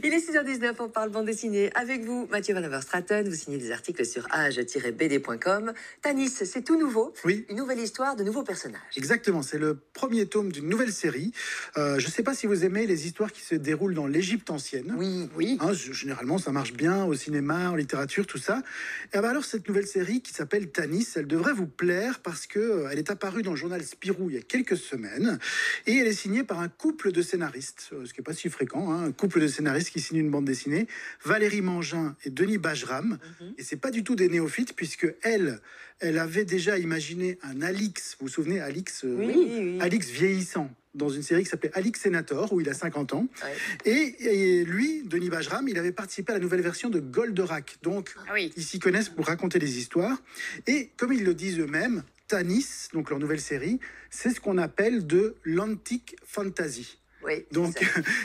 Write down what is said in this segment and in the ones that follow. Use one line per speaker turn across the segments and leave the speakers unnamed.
Il est 6h19, on parle bande dessinée. Avec vous, Mathieu Van der Straten, vous signez des articles sur age-bd.com. Tanis, c'est tout nouveau.
Oui.
Une nouvelle histoire de nouveaux personnages.
Exactement, c'est le premier tome d'une nouvelle série. Je ne sais pas si vous aimez les histoires qui se déroulent dans l'Égypte ancienne.
Oui.
Hein, généralement, ça marche bien au cinéma, en littérature, tout ça. Et alors, cette nouvelle série qui s'appelle Tanis, elle devrait vous plaire parce que elle est apparue dans le journal Spirou il y a quelques semaines. Et elle est signée par un couple de scénaristes, ce qui n'est pas si fréquent, hein, un couple de scénaristes qui signe une bande dessinée, Valérie Mangin et Denis Bajram. Et c'est pas du tout des néophytes, puisque elle avait déjà imaginé un Alix, vous vous souvenez, Alix,
Oui.
Alix vieillissant, dans une série qui s'appelait Alix Sénator, où il a 50 ans.
Ouais.
Et lui, Denis Bajram, il avait participé à la nouvelle version de Goldorak. Donc, ils s'y connaissent pour raconter des histoires. Et comme ils le disent eux-mêmes, Tanis, donc leur nouvelle série, c'est ce qu'on appelle de l'antique fantasy.
Oui.
Donc,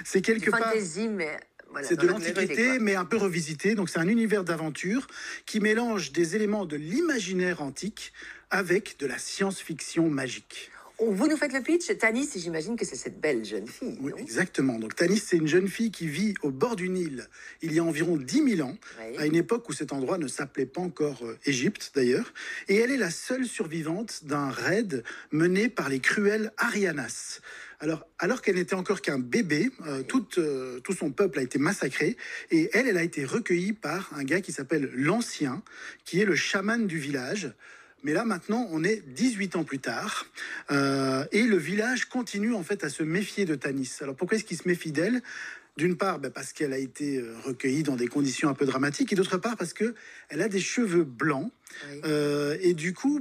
c'est quelque part...
Fantasy, mais... Voilà,
c'est de l'antiquité, mais un peu revisité. Donc, c'est un univers d'aventure qui mélange des éléments de l'imaginaire antique avec de la science-fiction magique.
Vous nous faites le pitch. Tanis, j'imagine que c'est cette belle jeune fille.
Oui,
non?
exactement. Donc, Tanis, c'est une jeune fille qui vit au bord du Nil il y a environ 10 000 ans, à une époque où cet endroit ne s'appelait pas encore Égypte, d'ailleurs. Et elle est la seule survivante d'un raid mené par les cruels Arianas. Alors qu'elle n'était encore qu'un bébé, tout son peuple a été massacré. Et elle a été recueillie par un gars qui s'appelle l'Ancien, qui est le chaman du village. Mais là, maintenant, on est 18 ans plus tard. Et le village continue, en fait, à se méfier de Tanis. Alors, pourquoi est-ce qu'il se méfie d'elle ? D'une part, parce qu'elle a été recueillie dans des conditions un peu dramatiques. Et d'autre part, parce qu'elle a des cheveux blancs. Et du coup,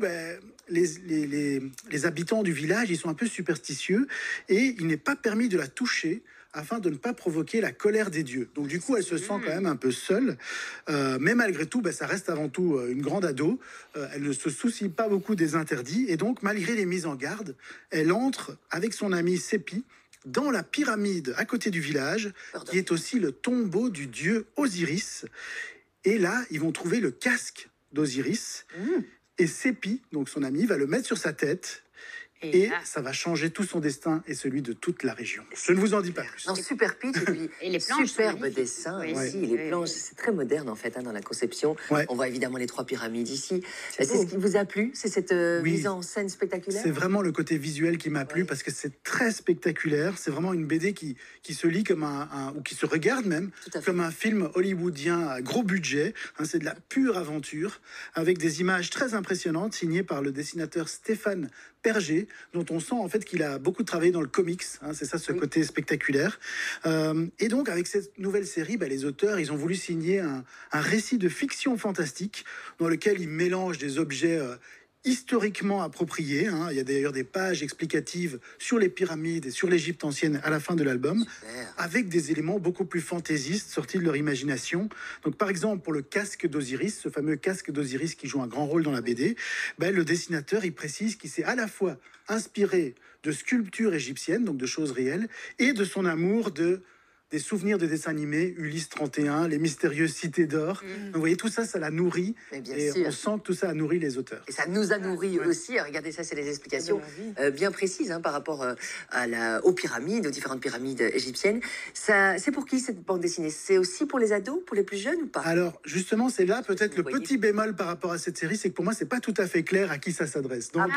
les habitants du village, ils sont un peu superstitieux. Et il n'est pas permis de la toucher afin de ne pas provoquer la colère des dieux. Donc du coup, elle se sent quand même un peu seule. Mais malgré tout, ça reste avant tout une grande ado. Elle ne se soucie pas beaucoup des interdits. Et donc, malgré les mises en garde, elle entre avec son amie Sépi dans la pyramide à côté du village, qui est aussi le tombeau du dieu Osiris. Et là, ils vont trouver le casque d'Osiris. Et Sépi, donc son amie, va le mettre sur sa tête. Et ça va changer tout son destin et celui de toute la région. Je ne vous en dis pas plus.
Non, super pitch et puis
Et les planches
superbe dessin ici. Les planches, c'est très moderne en fait dans la conception. On voit évidemment les 3 pyramides ici. C'est ce qui vous a plu? C'est cette mise en scène spectaculaire?
C'est vraiment le côté visuel qui m'a plu parce que c'est très spectaculaire. C'est vraiment une BD qui se lit comme ou qui se regarde même comme un film hollywoodien à gros budget. C'est de la pure aventure avec des images très impressionnantes signées par le dessinateur Stéphane Perger, dont on sent en fait qu'il a beaucoup travaillé dans le comics, c'est ça ce côté spectaculaire. Et donc avec cette nouvelle série, les auteurs ils ont voulu signer un récit de fiction fantastique dans lequel ils mélangent des objets historiquement appropriés. Il y a d'ailleurs des pages explicatives sur les pyramides et sur l'Égypte ancienne à la fin de l'album, avec des éléments beaucoup plus fantaisistes sortis de leur imagination. Donc par exemple pour le casque d'Osiris, ce fameux casque d'Osiris qui joue un grand rôle dans la BD, le dessinateur il précise qu'il s'est à la fois inspiré de sculptures égyptiennes, donc de choses réelles, et de son amour des souvenirs de dessins animés, Ulysse 31, les mystérieuses cités d'or. Donc, vous voyez, tout ça, ça la nourrit. Et on sent que tout ça a nourri les auteurs.
Et ça nous a nourri aussi. Regardez, ça, c'est les explications bien précises par rapport aux pyramides, aux différentes pyramides égyptiennes. C'est pour qui, cette bande dessinée? C'est aussi pour les ados, pour les plus jeunes ou pas?
Alors, justement, c'est là peut-être le petit bémol par rapport à cette série, c'est que pour moi, c'est pas tout à fait clair à qui ça s'adresse. Donc,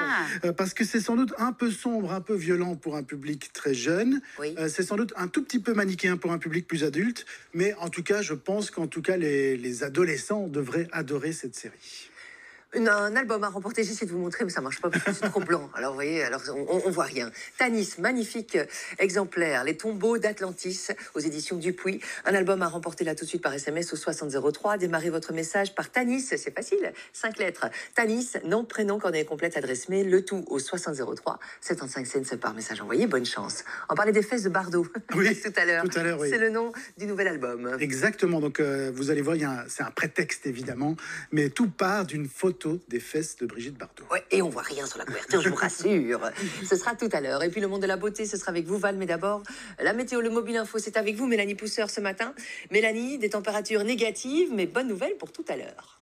parce que c'est sans doute un peu sombre, un peu violent pour un public très jeune. C'est sans doute un tout petit peu manichéen pour un public plus adulte, mais en tout cas, je pense qu'en tout cas, les adolescents devraient adorer cette série.
Un album à remporter, j'essaie de vous montrer, mais ça marche pas parce que c'est trop blanc. Alors, vous voyez, on voit rien. Tanis, magnifique exemplaire. Les tombeaux d'Atlantis aux éditions Dupuis. Un album à remporter là tout de suite par SMS au 6003. Démarrez votre message par Tanis, c'est facile. 5 lettres. Tanis, nom, prénom, coordonnée complète, adresse mail, le tout au 6003. 75 cents par message envoyé. Bonne chance. On parlait des fesses de Bardot tout à l'heure.
Oui.
C'est le nom du nouvel album.
Exactement. Donc, vous allez voir, c'est un prétexte évidemment, mais tout part d'une photo des fesses de Brigitte Bardot.
Et on voit rien sur la couverture, je vous rassure. Ce sera tout à l'heure. Et puis le monde de la beauté, ce sera avec vous, Val. Mais d'abord, la météo, le mobile info, c'est avec vous, Mélanie Pousseur, ce matin. Mélanie, des températures négatives, mais bonne nouvelle pour tout à l'heure.